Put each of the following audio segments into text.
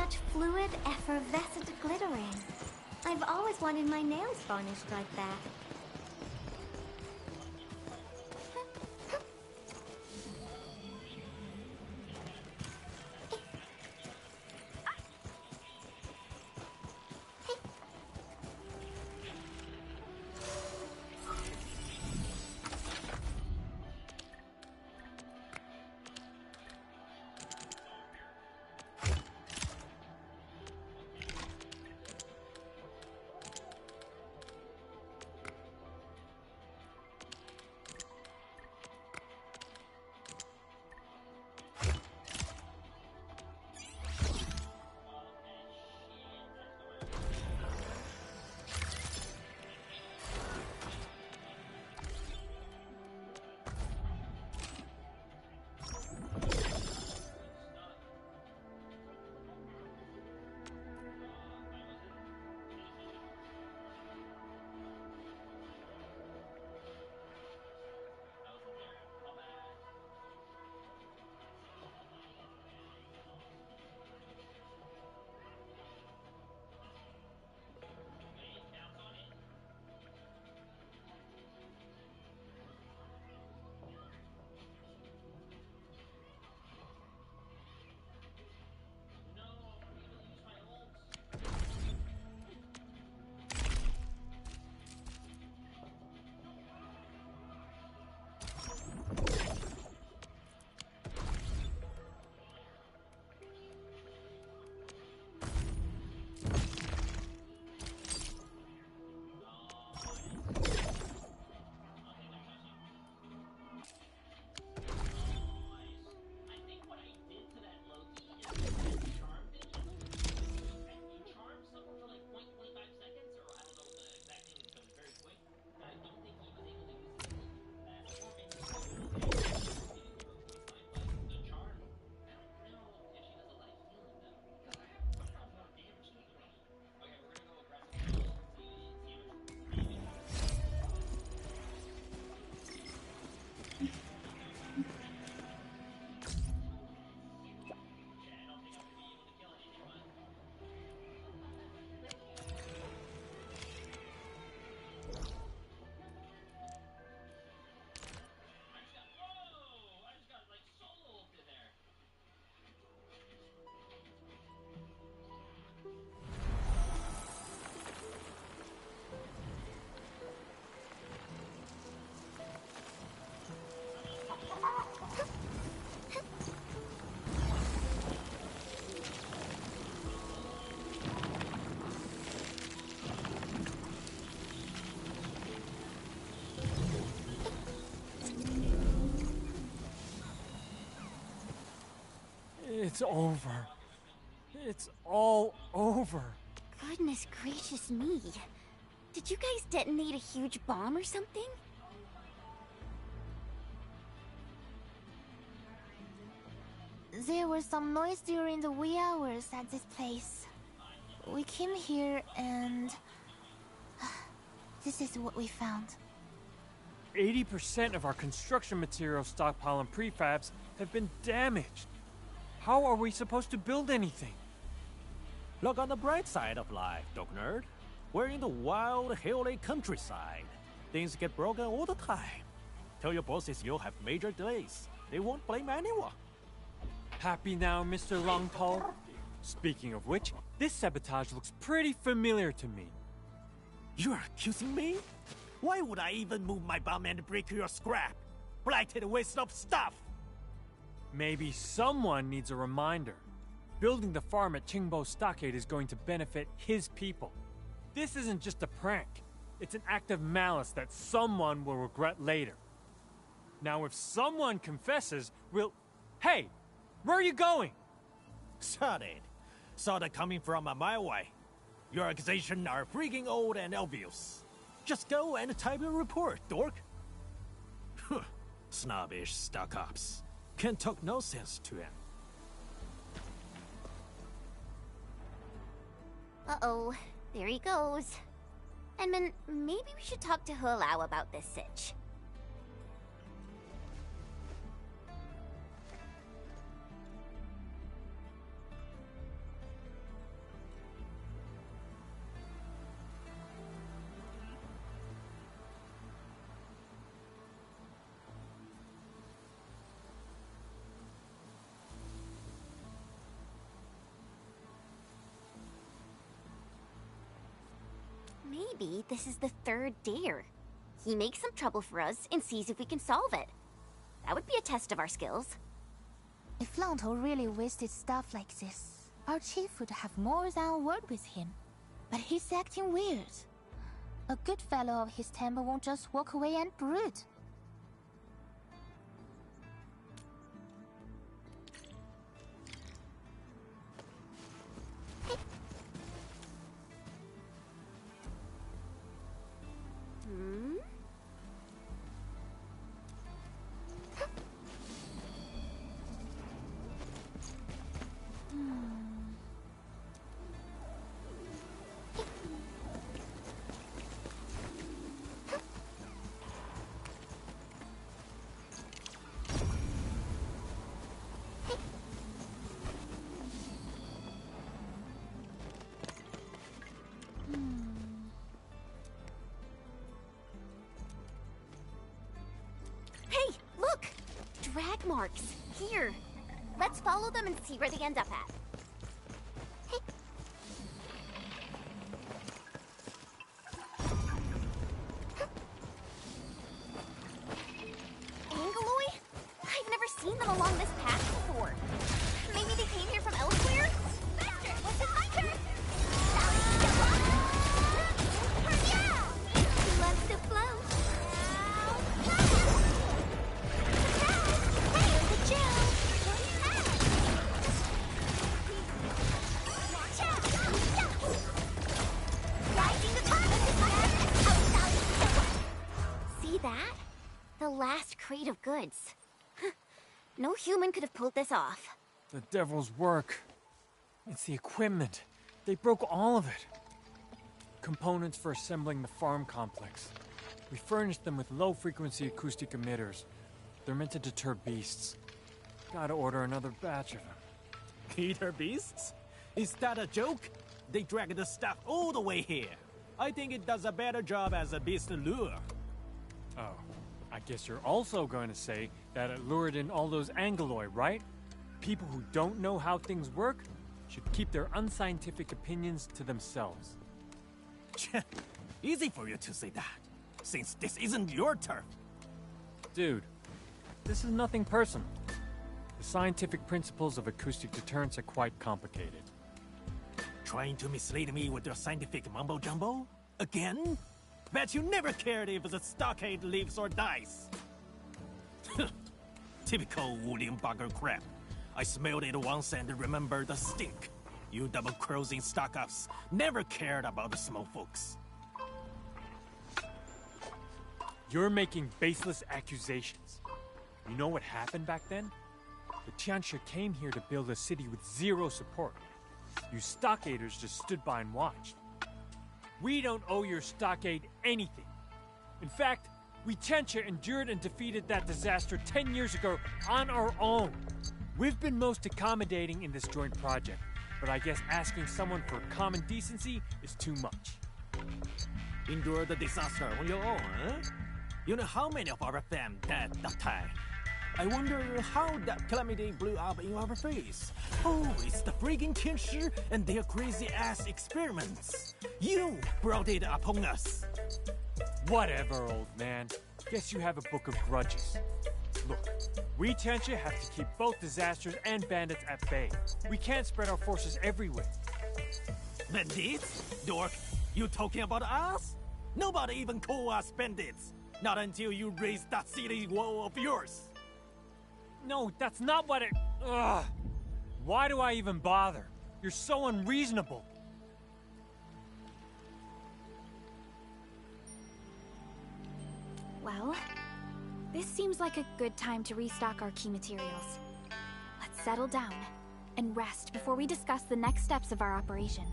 such fluid, effervescent glittering. I've always wanted my nails varnished like that. It's over. It's all over. Goodness gracious me. Did you guys detonate a huge bomb or something? There was some noise during the wee hours at this place. We came here and... this is what we found. 80% of our construction material stockpile and prefabs have been damaged. How are we supposed to build anything? Look on the bright side of life, Dog Nerd. We're in the wild, hilly countryside. Things get broken all the time. Tell your bosses you'll have major delays. They won't blame anyone. Happy now, Mr. Longtall? Speaking of which, this sabotage looks pretty familiar to me. You're accusing me? Why would I even move my bomb and break your scrap? Blighted waste of stuff! Maybe someone needs a reminder. Building the farm at Qingbo Stockade is going to benefit his people. This isn't just a prank. It's an act of malice that someone will regret later. Now, if someone confesses, we'll... Hey! Where are you going? Shut it. Saw that coming from a mile away. Your accusations are freaking old and obvious. Just go and type a report, dork. Snobbish stuck-ups. Can't talk no sense to him. Uh-oh. There he goes. Edmund, maybe we should talk to Hulao about this sitch. Maybe this is the third dare. He makes some trouble for us and sees if we can solve it. That would be a test of our skills. If Lanto really wasted stuff like this, our chief would have more than a word with him. But he's acting weird. A good fellow of his temper won't just walk away and brood. Hey, look! Drag marks. Here. Let's follow them and see where they end up at. Hey. Angeloy? I've never seen them along this path before. Maybe they came here from elsewhere? Faster! What's it, my turn? He loves to float. See that? The last crate of goods. No human could have pulled this off. The devil's work. It's the equipment. They broke all of it. Components for assembling the farm complex. We furnished them with low-frequency acoustic emitters. They're meant to deter beasts. Gotta order another batch of them. Eater beasts? Is that a joke? They dragged the stuff all the way here. I think it does a better job as a beast lure. Oh, I guess you're also going to say that it lured in all those Angeloy, right? People who don't know how things work should keep their unscientific opinions to themselves. Easy for you to say that, since this isn't your turf. Dude, this is nothing personal. The scientific principles of acoustic deterrence are quite complicated. Trying to mislead me with your scientific mumbo-jumbo? Again? Bet you never cared if the stockade lives or dies. Typical William bugger crap. I smelled it once and remember the stink. You double-crossing stock-ups never cared about the small folks. You're making baseless accusations. You know what happened back then? The Tianxia came here to build a city with zero support. You stockaders just stood by and watched. We don't owe your stockade anything. In fact, we Tianxia endured and defeated that disaster 10 years ago on our own. We've been most accommodating in this joint project, but I guess asking someone for common decency is too much. Endure the disaster on your own, huh? You know how many of our fam died that time? I wonder how that calamity blew up in our face. Oh, it's the friggin' Tianshi and their crazy-ass experiments. You brought it upon us. Whatever, old man. Guess you have a book of grudges. Look, we Tianxia have to keep both disasters and bandits at bay. We can't spread our forces everywhere. Bandits? Dork, you talking about us? Nobody even call us bandits. Not until you raise that city wall of yours. No, that's not what it... Ugh! Why do I even bother? You're so unreasonable. Well, this seems like a good time to restock our key materials. Let's settle down and rest before we discuss the next steps of our operation.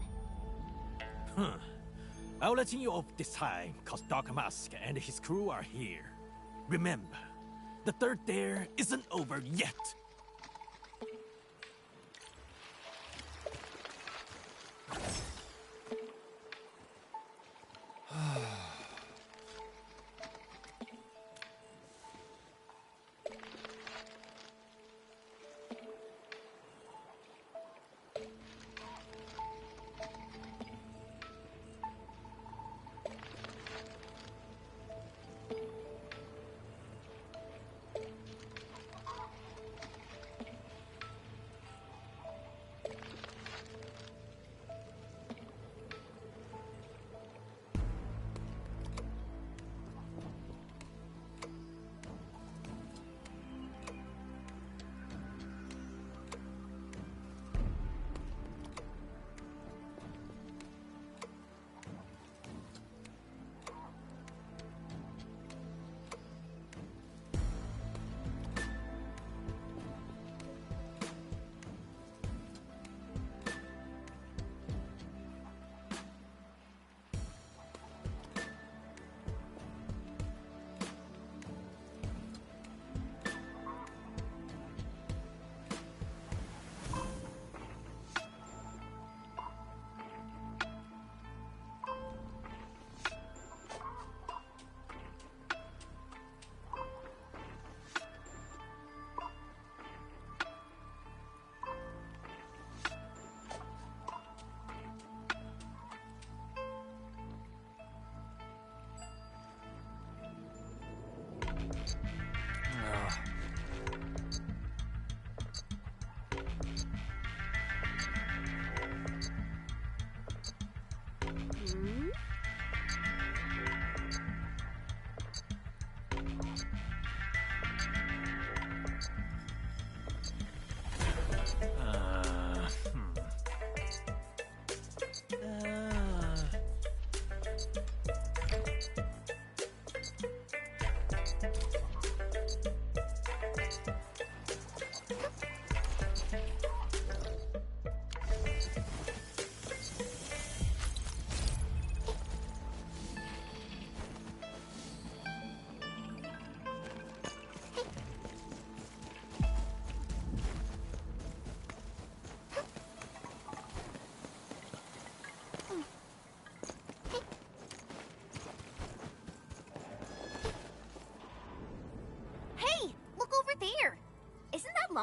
I'll let you off this time, cause Dark Mask and his crew are here. Remember, the third dare isn't over yet.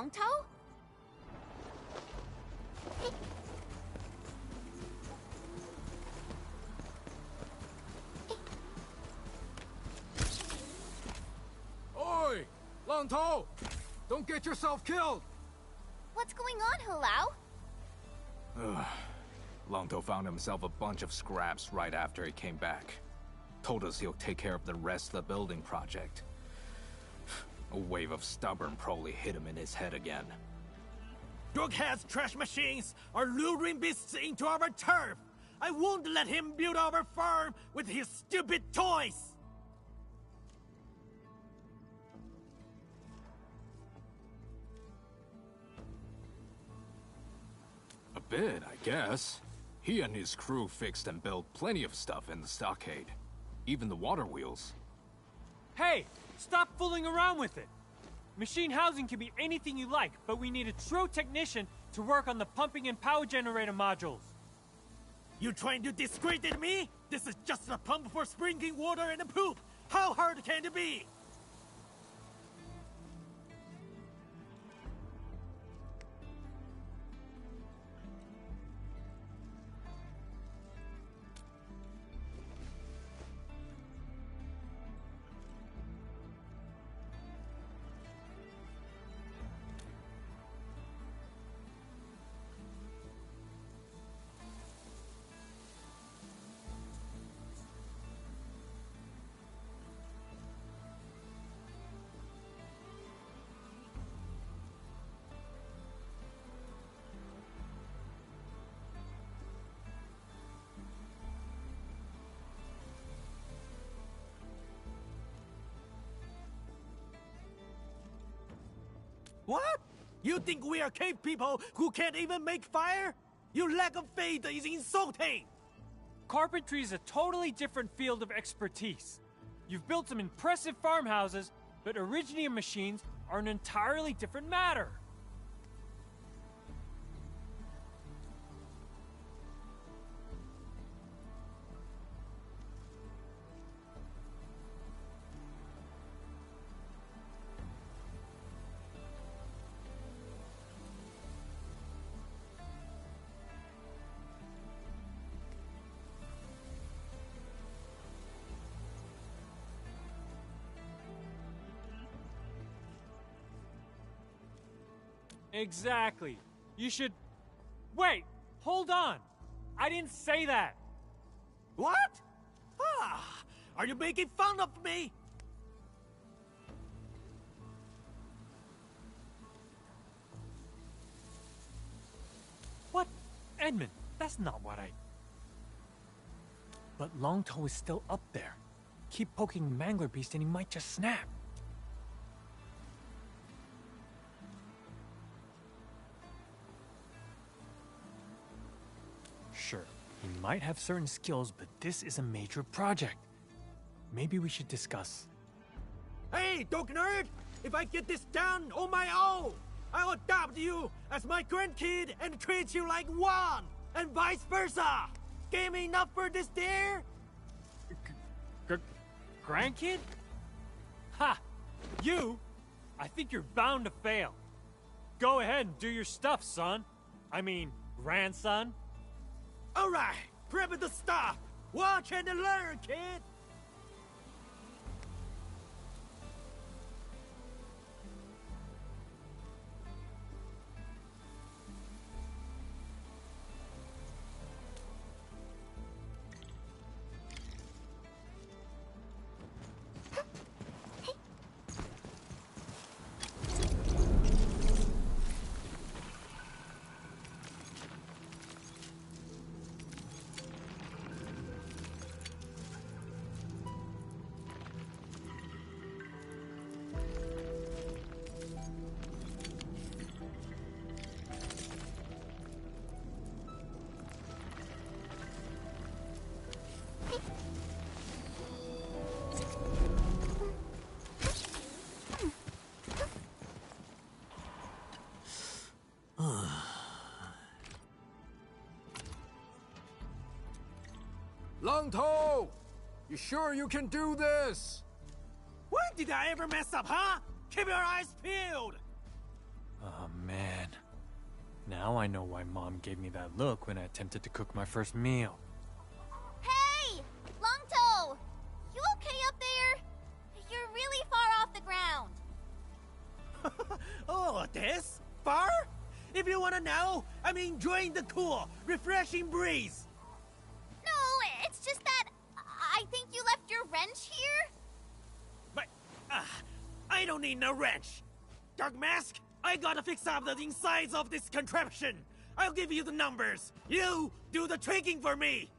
Longtoe? Oi! Longtoe! Don't get yourself killed! What's going on, Hulao? Longtoe found himself a bunch of scraps right after he came back. Told us he'll take care of the rest of the building project. A wave of stubborn probably hit him in his head again. Drughead's trash machines are luring beasts into our turf! I won't let him build our farm with his stupid toys! A bit, I guess. He and his crew fixed and built plenty of stuff in the stockade. Even the water wheels. Hey, stop fooling around with it. Machine housing can be anything you like, but we need a true technician to work on the pumping and power generator modules. You trying to discredit me? This is just a pump for sprinkling water and a poop! How hard can it be? What? You think we are cave people who can't even make fire? Your lack of faith is insulting! Carpentry is a totally different field of expertise. You've built some impressive farmhouses, but Originium machines are an entirely different matter. Exactly. You should... Wait! Hold on! I didn't say that! What? Ah! Are you making fun of me? What? Edmund, that's not what I... But Longtoe is still up there. Keep poking the Mangler Beast and he might just snap. Sure, he might have certain skills, but this is a major project. Maybe we should discuss. Hey, dog nerd! If I get this done on my own, I'll adopt you as my grandkid and treat you like one, and vice versa! Game enough for this dear? Grandkid? Ha! You? I think you're bound to fail. Go ahead and do your stuff, son. I mean, grandson. Alright, prep the stuff! Watch and learn, kid! Longtoe! You sure you can do this? When did I ever mess up, huh? Keep your eyes peeled! man. Now I know why Mom gave me that look when I attempted to cook my first meal. Hey! Longtoe! You okay up there? You're really far off the ground. Oh, this? Far? If you wanna know, I'm enjoying the cool, refreshing breeze. No, it's just that I think you left your wrench here. But, I don't need no wrench. Dark Mask, I gotta fix up the insides of this contraption. I'll give you the numbers. You do the tweaking for me.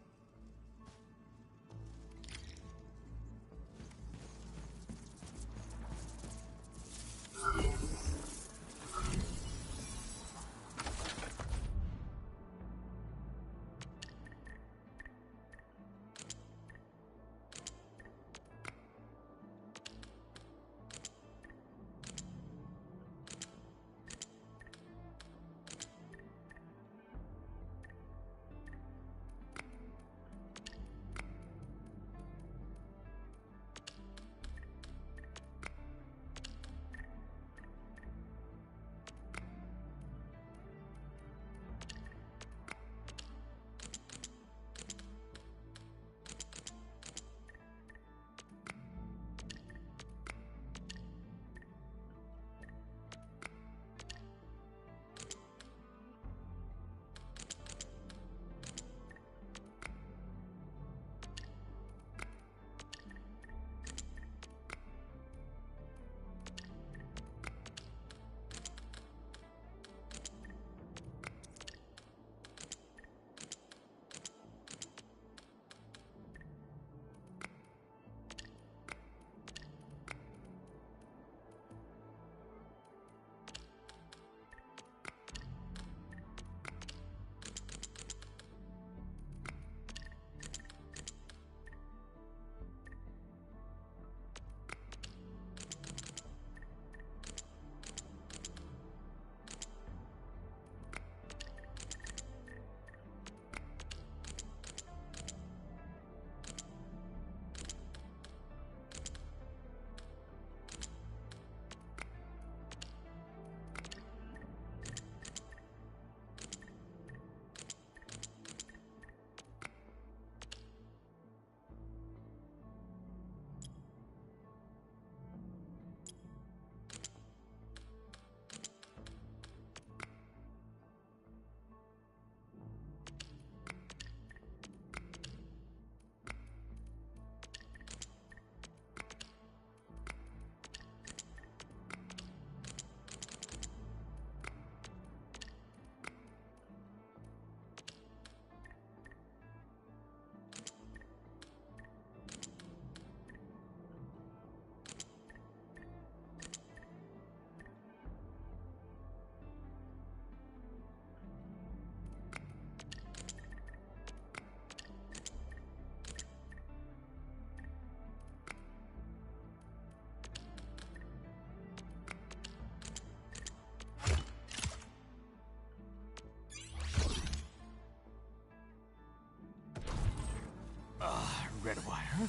Red wire?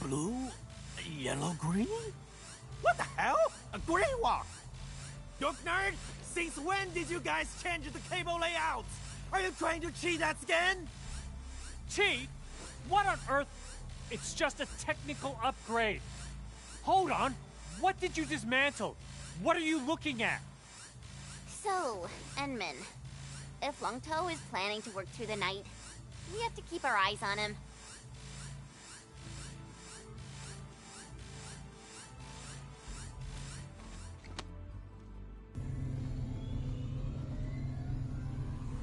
Blue? Yellow green? What the hell? A green one! Duke Nerd, since when did you guys change the cable layout? Are you trying to cheat us again? Cheat? What on earth? It's just a technical upgrade. Hold on. What did you dismantle? What are you looking at? So, Enman, if Longtoe is planning to work through the night, we have to keep our eyes on him.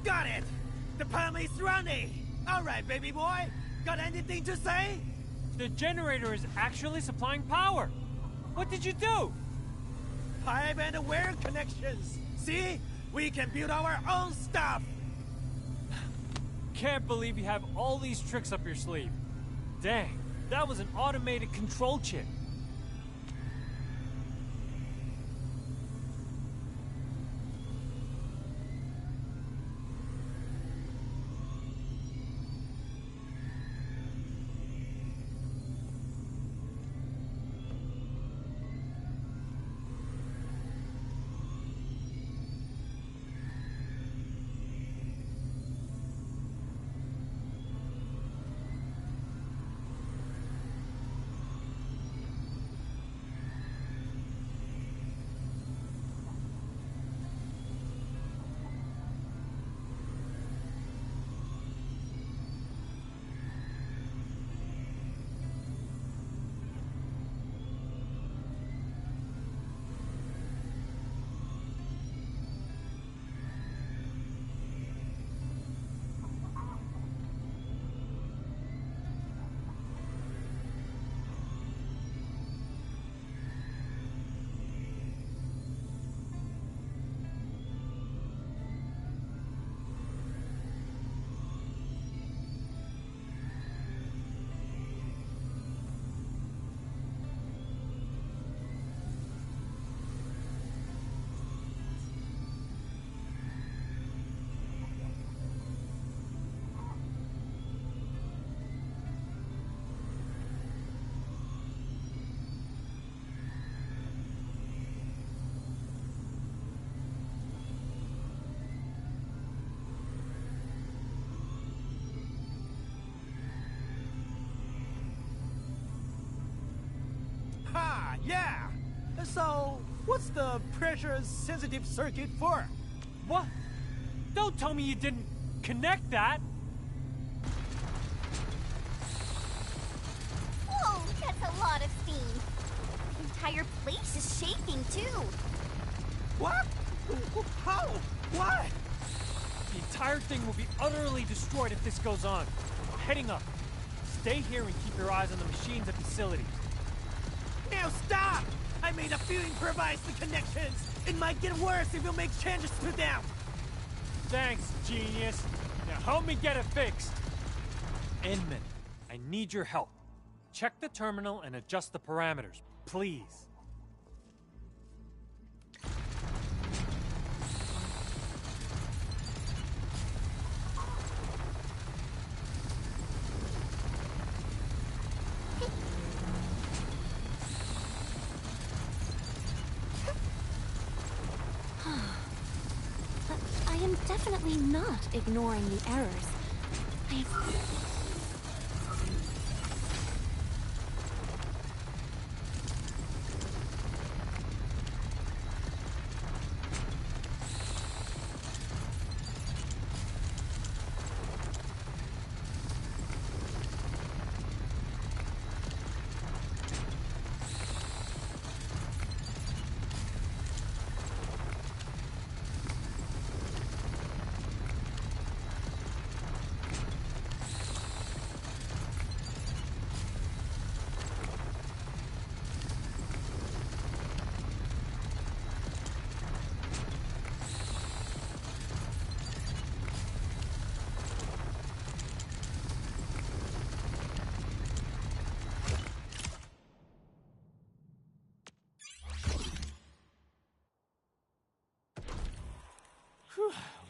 Got it! The pump is running! Alright, baby boy! Got anything to say? The generator is actually supplying power. What did you do? Pipe and wire connections! See? We can build our own stuff! Can't believe you have all these tricks up your sleeve. Dang, that was an automated control chip. Ha, yeah! So, what's the pressure-sensitive circuit for? What? Don't tell me you didn't connect that! Whoa, that's a lot of steam. The entire place is shaking, too. What? How? Why? The entire thing will be utterly destroyed if this goes on. I'm heading up. Stay here and keep your eyes on the machines and facilities. Now stop! I made a few improvised connections. It might get worse if you make changes to them. Thanks, genius. Now help me get it fixed. Inman, I need your help. Check the terminal and adjust the parameters, please. I am definitely not ignoring the errors.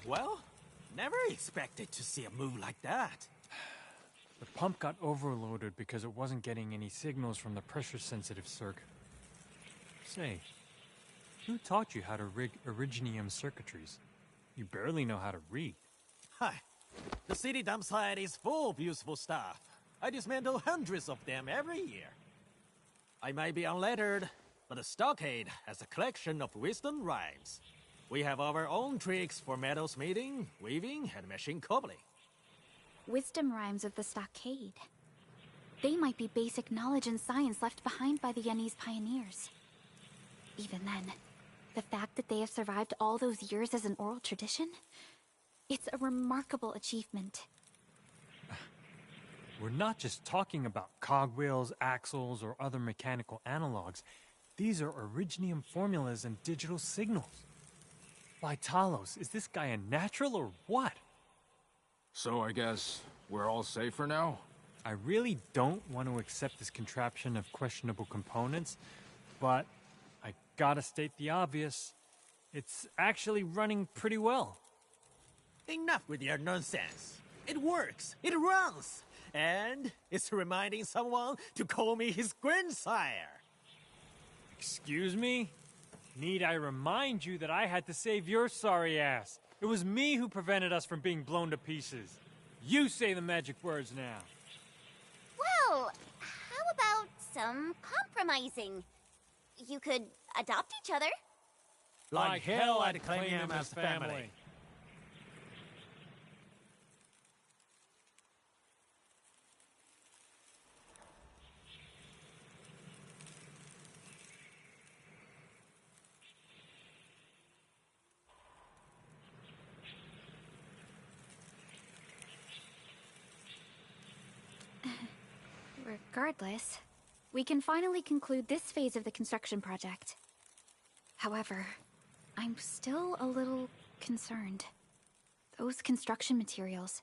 Well, never expected to see a move like that. The pump got overloaded because it wasn't getting any signals from the pressure-sensitive circuit. Say, who taught you how to rig originium circuitries? You barely know how to read. Hi. The city dump site is full of useful stuff. I dismantle hundreds of them every year. I might be unlettered, but the stockade has a collection of wisdom rhymes. We have our own tricks for metal smithing, weaving, and machine cobbling. Wisdom rhymes of the stockade. They might be basic knowledge and science left behind by the Yenese pioneers. Even then, the fact that they have survived all those years as an oral tradition, it's a remarkable achievement. We're not just talking about cogwheels, axles, or other mechanical analogs. These are originium formulas and digital signals. Vitalos, is this guy a natural or what? So I guess we're all safe for now? I really don't want to accept this contraption of questionable components, but I gotta state the obvious. It's actually running pretty well. Enough with your nonsense. It works. It runs. And it's reminding someone to call me his grandsire. Excuse me? Need I remind you that I had to save your sorry ass? It was me who prevented us from being blown to pieces. You say the magic words now. Well, how about some compromising? You could adopt each other. Like hell, I'd claim him as family. Regardless, we can finally conclude this phase of the construction project. However, I'm still a little concerned. Those construction materials,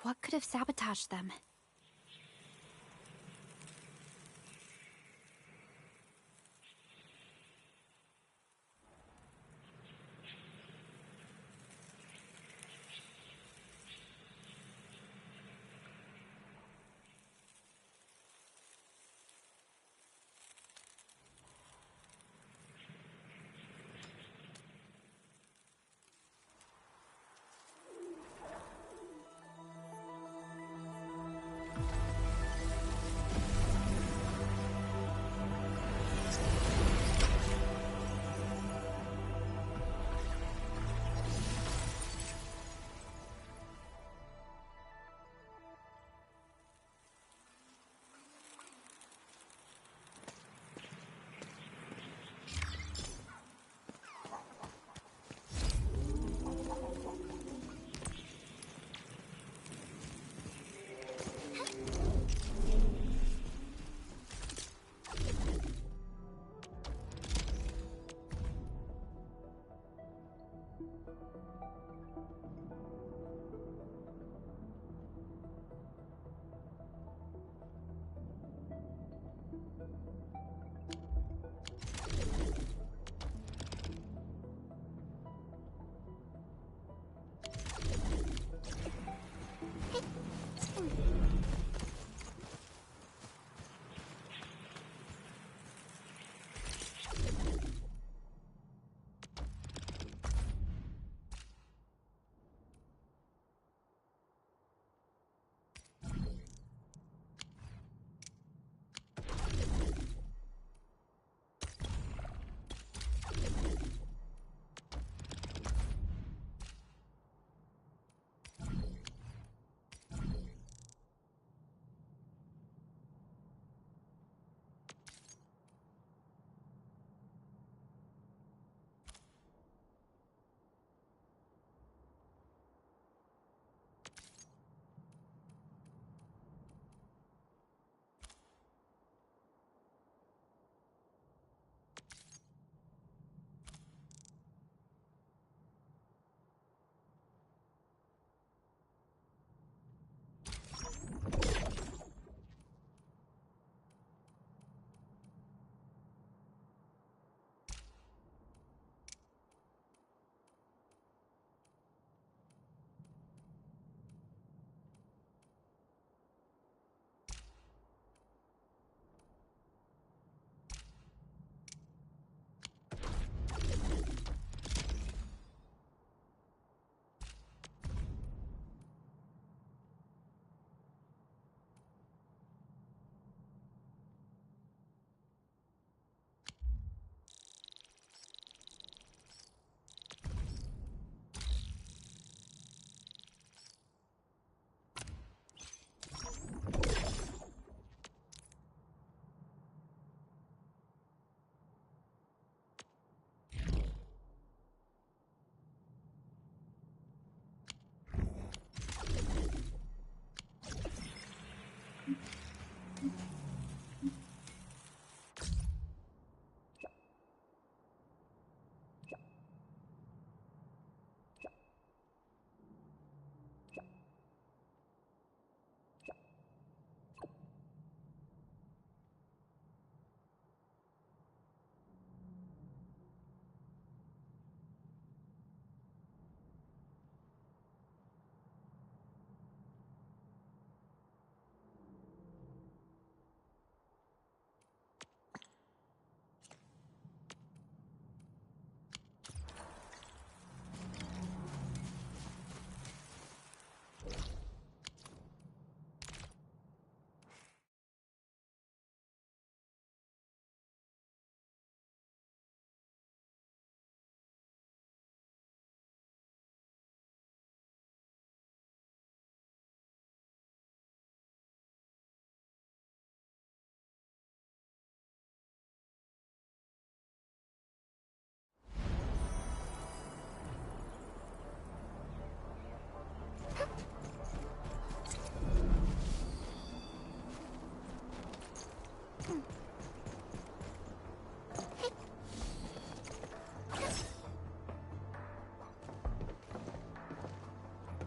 what could have sabotaged them?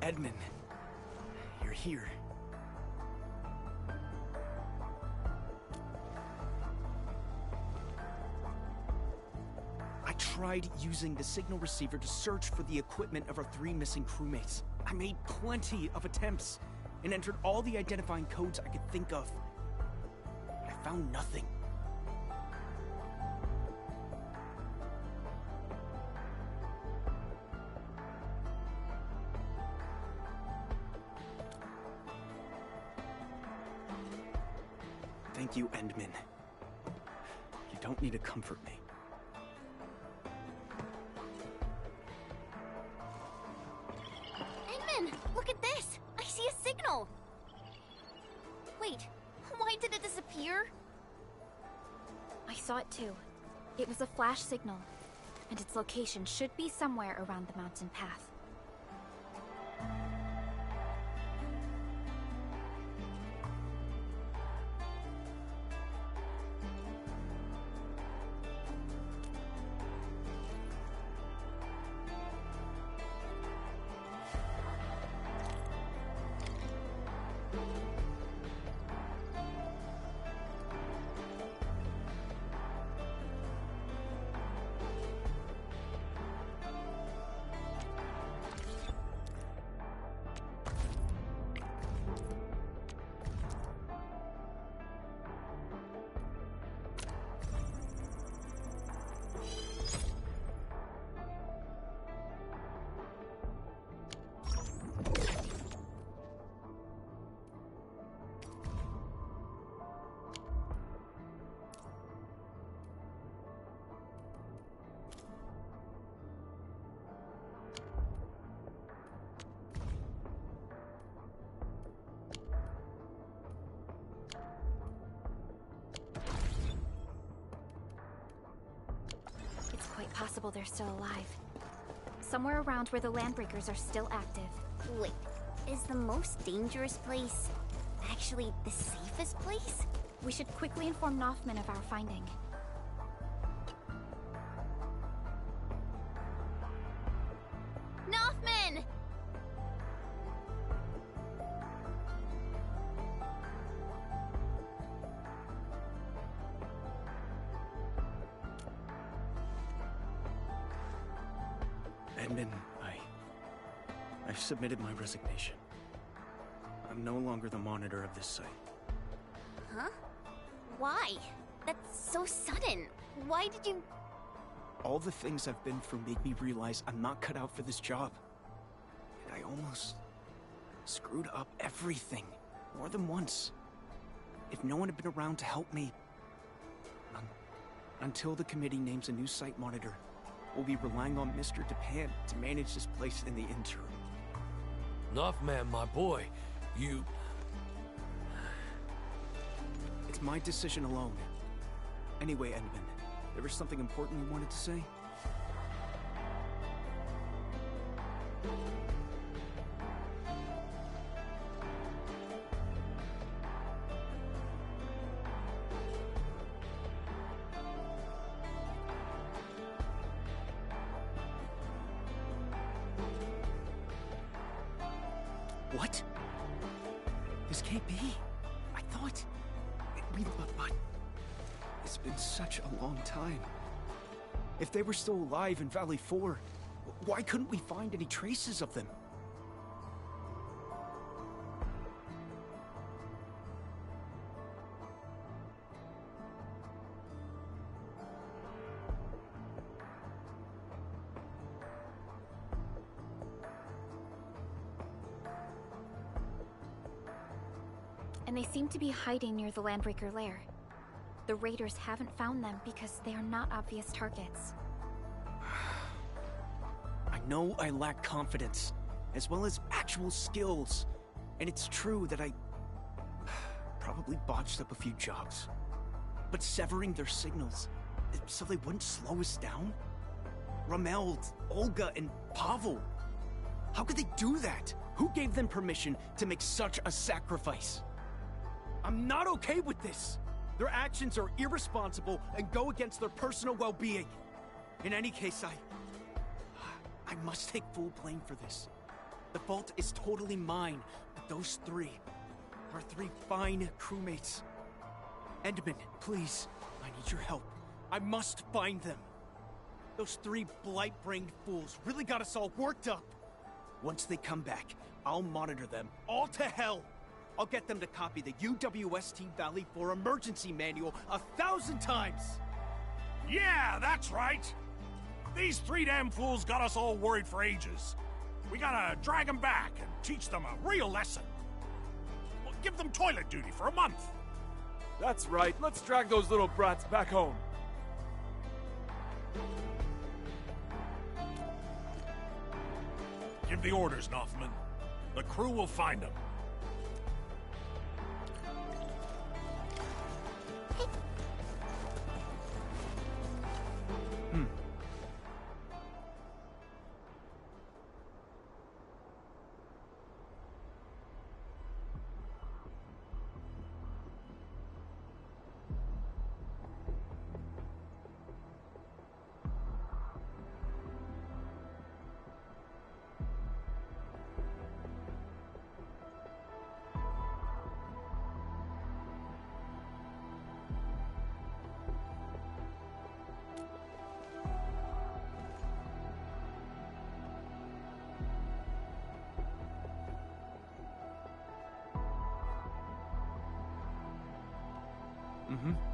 Edmund, you're here. I tried using the signal receiver to search for the equipment of our 3 missing crewmates. I made plenty of attempts and entered all the identifying codes I could think of. But I found nothing. Thank you, Endman. You don't need to comfort me. Edmund, look at this! I see a signal! Wait, why did it disappear? I saw it too. It was a flash signal, and its location should be somewhere around the mountain path. Quite possible they're still alive. Somewhere around where the Landbreakers are still active. Wait, is the most dangerous place actually the safest place? We should quickly inform Noffman of our finding. Noffman! Edmund, I've submitted my resignation. I'm no longer the monitor of this site. Huh? Why? That's so sudden. Why did you... All the things I've been through made me realize I'm not cut out for this job. And I almost screwed up everything, more than once. If no one had been around to help me... Until the committee names a new site monitor, we'll be relying on Mr. Japan to manage this place in the interim. Noffman, my boy, you... It's my decision alone. Anyway, Edmund, there was something important you wanted to say? What? This can't be. I thought... But... It's been such a long time. If they were still alive in Valley 4, why couldn't we find any traces of them? And they seem to be hiding near the Landbreaker lair. The raiders haven't found them because they are not obvious targets. I know I lack confidence, as well as actual skills. And it's true that I probably botched up a few jobs. But severing their signals, so they wouldn't slow us down? Ramel, Olga, and Pavel. How could they do that? Who gave them permission to make such a sacrifice? I'm not okay with this. Their actions are irresponsible and go against their personal well-being. In any case, I must take full blame for this. The vault is totally mine, but those three are three fine crewmates. Endman, please, I need your help. I must find them. Those three blight-brained fools really got us all worked up. Once they come back, I'll monitor them all to hell. I'll get them to copy the UWST Valley 4 emergency manual 1,000 times. Yeah, that's right. These three damn fools got us all worried for ages. We gotta drag them back and teach them a real lesson. We'll give them toilet duty for a month. That's right. Let's drag those little brats back home. Give the orders, Noffman. The crew will find them. Mm-hmm.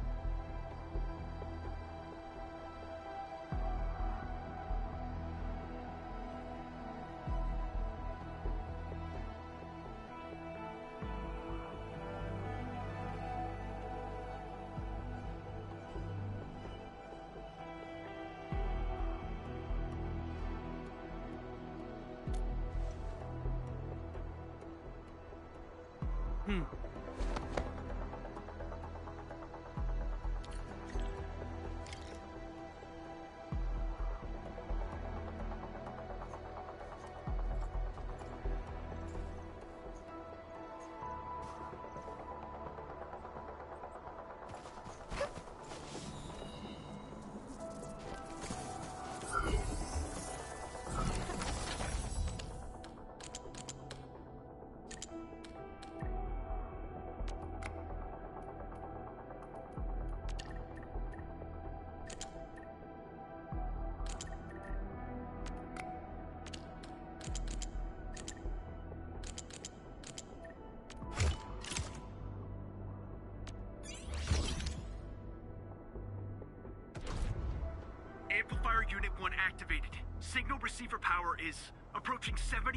Amplifier Unit 1 activated. Signal receiver power is approaching 75%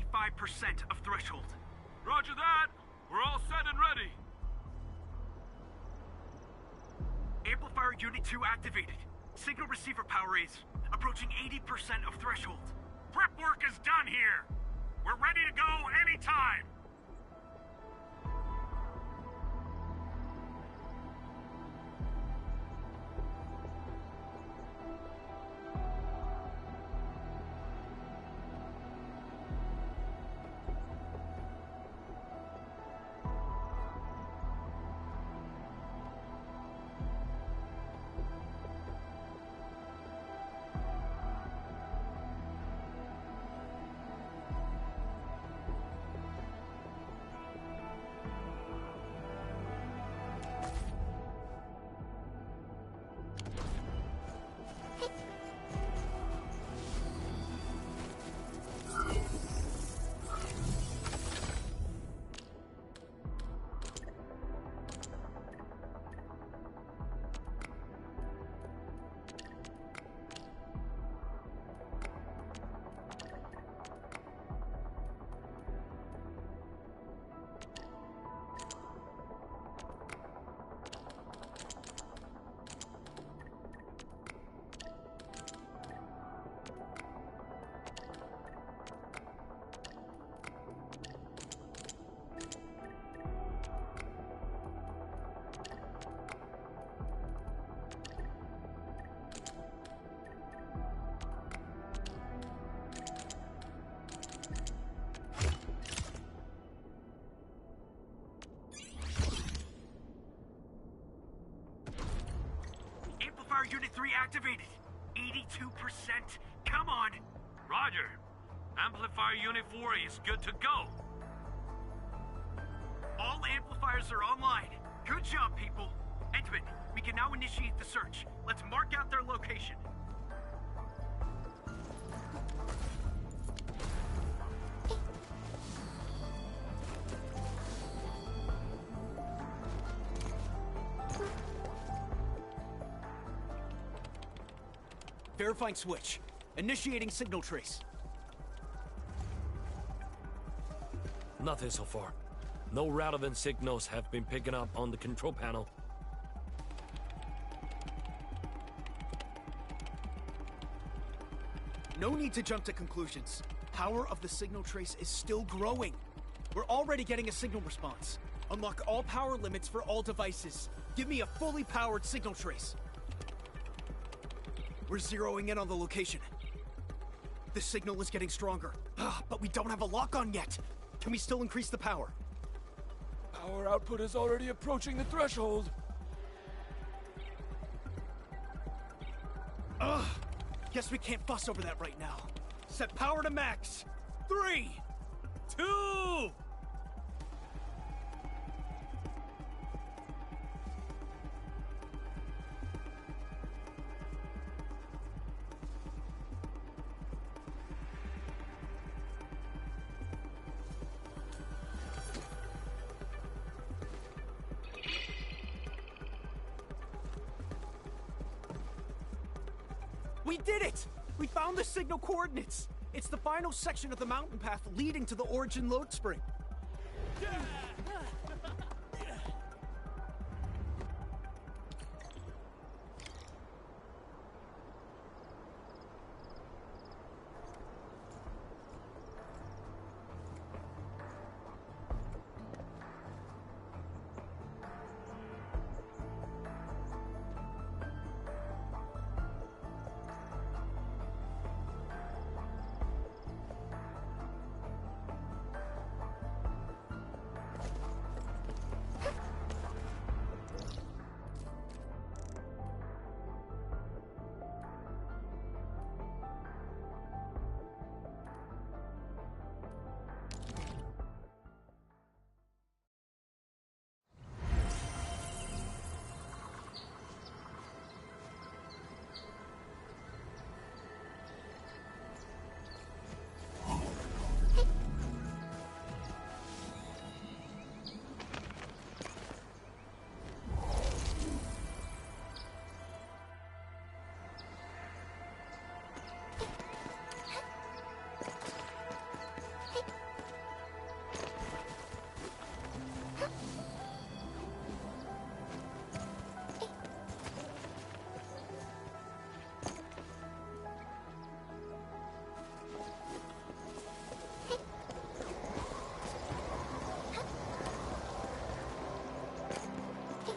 of threshold. Roger that. We're all set and ready. Amplifier Unit 2 activated. Signal receiver power is approaching 80% of threshold. Prep work is done here. We're ready to go anytime. Unit 3 activated. 82%. Come on. Roger. Amplifier Unit 4 is good to go. All amplifiers are online. Good job, people. Edmund, we can now initiate the search. Let's mark out their location. Verifying switch. Initiating signal trace. Nothing so far. No relevant signals have been picking up on the control panel. No need to jump to conclusions. Power of the signal trace is still growing. We're already getting a signal response. Unlock all power limits for all devices. Give me a fully powered signal trace. We're zeroing in on the location. The signal is getting stronger. But we don't have a lock-on yet. Can we still increase the power? Power output is already approaching the threshold. Guess we can't fuss over that right now. Set power to max. 3, 2... We did it! We found the signal coordinates! It's the final section of the mountain path leading to the origin load spring.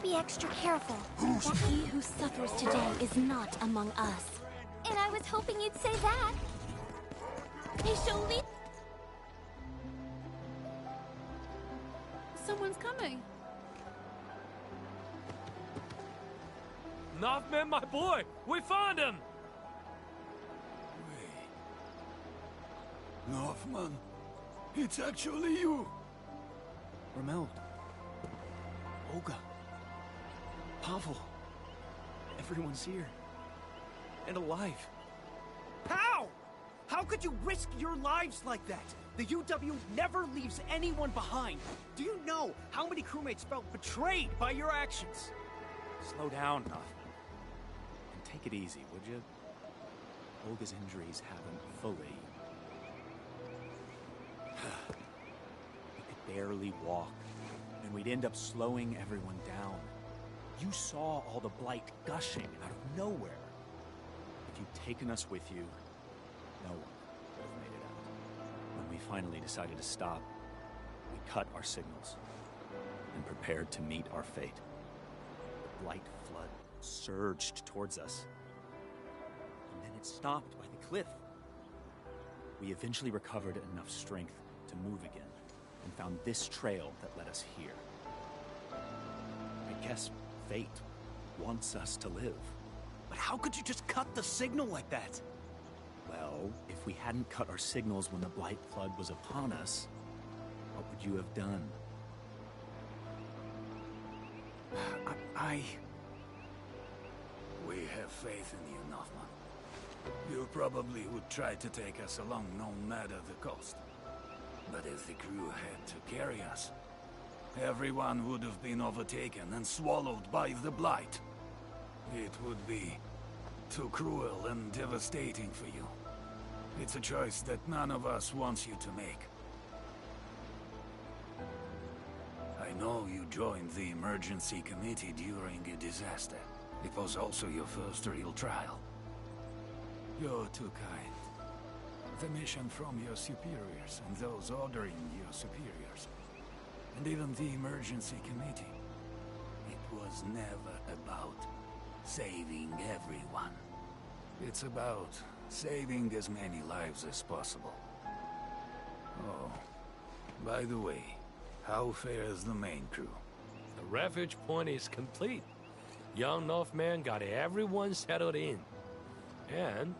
Be extra careful, for he who suffers today is not among us. And I was hoping you'd say that. Hey, Sholvi. Someone's coming. Nothman, my boy! We found him! Wait. Nothman, it's actually you. Rameld. Olga. Pavel. Everyone's here. And alive. How? How could you risk your lives like that? The UW never leaves anyone behind. Do you know how many crewmates felt betrayed by your actions? Slow down, Nothman. And take it easy, would you? Olga's injuries haven't fully... We could barely walk, and we'd end up slowing everyone down. You saw all the blight gushing out of nowhere. If you'd taken us with you, no one would have made it out. When we finally decided to stop, we cut our signals and prepared to meet our fate. The blight flood surged towards us, and then it stopped by the cliff. We eventually recovered enough strength to move again and found this trail that led us here. I guess fate wants us to live. But how could you just cut the signal like that? Well, if we hadn't cut our signals when the Blight Flood was upon us, what would you have done? We have faith in you, Nothman. You probably would try to take us along no matter the cost. But if the crew had to carry us, everyone would have been overtaken and swallowed by the Blight. It would be too cruel and devastating for you. It's a choice that none of us wants you to make. I know you joined the emergency committee during a disaster. It was also your first real trial. You're too kind. The mission from your superiors and those ordering your superiors, and even the emergency committee, it was never about saving everyone. It's about saving as many lives as possible. Oh, by the way, how fares the main crew? The refuge point is complete. Young Northman got everyone settled in. And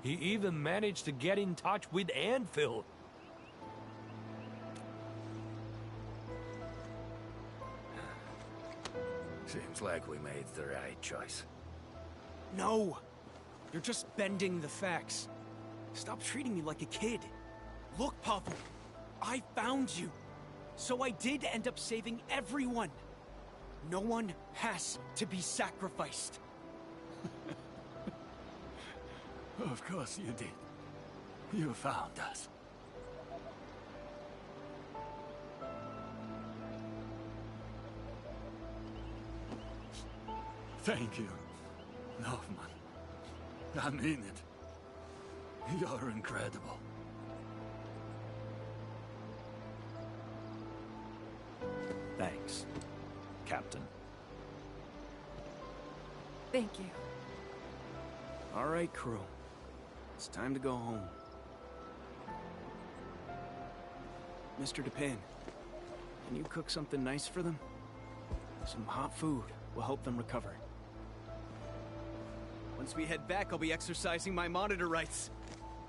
he even managed to get in touch with Endfield. Seems like we made the right choice. No! You're just bending the facts. Stop treating me like a kid. Look, Pavel, I found you. So I did end up saving everyone. No one has to be sacrificed. Of course you did. You found us. Thank you, Northman. I mean it. You're incredible. Thanks, Captain. Thank you. All right, crew. It's time to go home. Mr. Dupin, can you cook something nice for them? Some hot food will help them recover. Once we head back, I'll be exercising my monitor rights.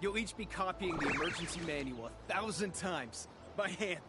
You'll each be copying the emergency manual 1,000 times, by hand.